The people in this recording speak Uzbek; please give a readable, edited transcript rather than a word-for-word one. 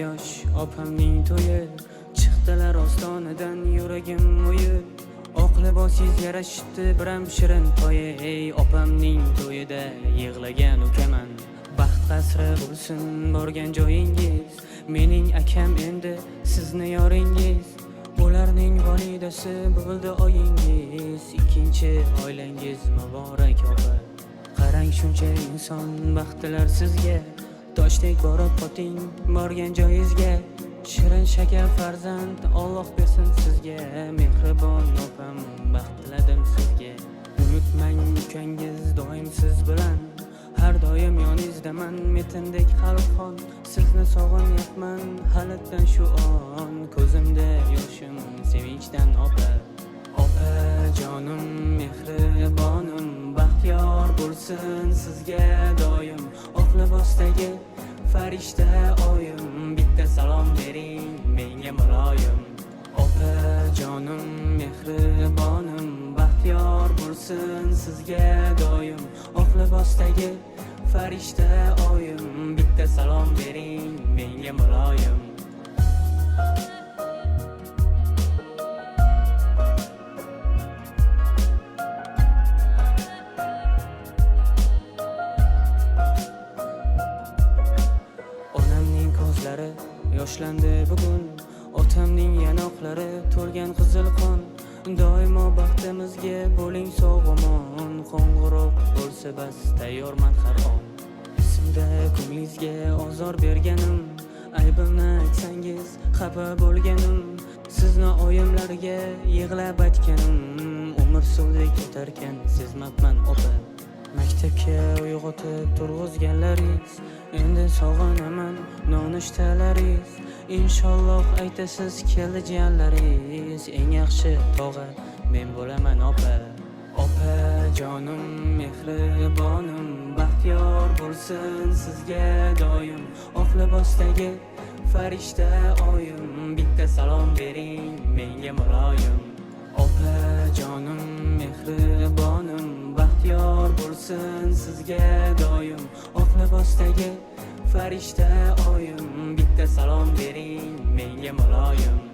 yosh opamning to'yi, chiqdilar ostonadan yuragim o'yib. Oq libosingiz yarashibdi biram shirin to'yi, ey opamning to'yida yig'lagan ukaman. Baxt qasri bo'lsin borgan joyingiz, mening akam endi sizni yoringiz. Ularning volidasi bo'ldi oyingiz, ikkinchi oilangiz muborak opa. Qarang shuncha inson baxtlilar sizga, toshdek borib qoting borgan joyingizga. Shirin shakar farzand Alloh bersin sizga, mehribon opam baxt tiladim sizga. Unutmang ukangiz doim siz bilan, har doim yoningizdaman metindek qalbxon. Sizni sog'inyapman halitdan shu on, ko'zimda yoshim sevinchdan opa. Opa jonim mehribonim, baxtiyor bo'lsin sizga doim. Oq libosdagi farishta oyim, bitta salom bering menga muloyim. Opa jonim mehribonim, baxtiyor bo'lsin sizga doim. Oq libosdagi farishta oyim, bitta salom bering menga muloyim. Onamning ko'zlari yoshlandi bugun, otamning yanoqlari to'lgan qizil qon. Doimo baxtimizga bo'ling sog'-omon, qo'ng'iroq bo'lsa bas tayyorman har on. Esimda ko'nglingizga ozor berganim, aybimni aytsangiz xafa bo'lganim, sizni oyimlarga yig'lab aytganim, umr suvdek ketarkan sezmabman opa. Maktabga uyg'otib turg'izganlaringiz, endi sog'inaman nonushtalaringiz. Inshaalloh aytasiz keldi jiyanlaringiz, eng yaxshi tog'a men bo'laman opa. Opa jonim mehribonim, baxtiyor bo'lsin sizga doim. Oq libosdagi farishta oyim, bitta salom bering menga muloyim. Opa jonim mehribonim, baxtiyor bo'lsin sizga doim. Oq libosdagi farishta oyim, bitta salom bering menga muloyim.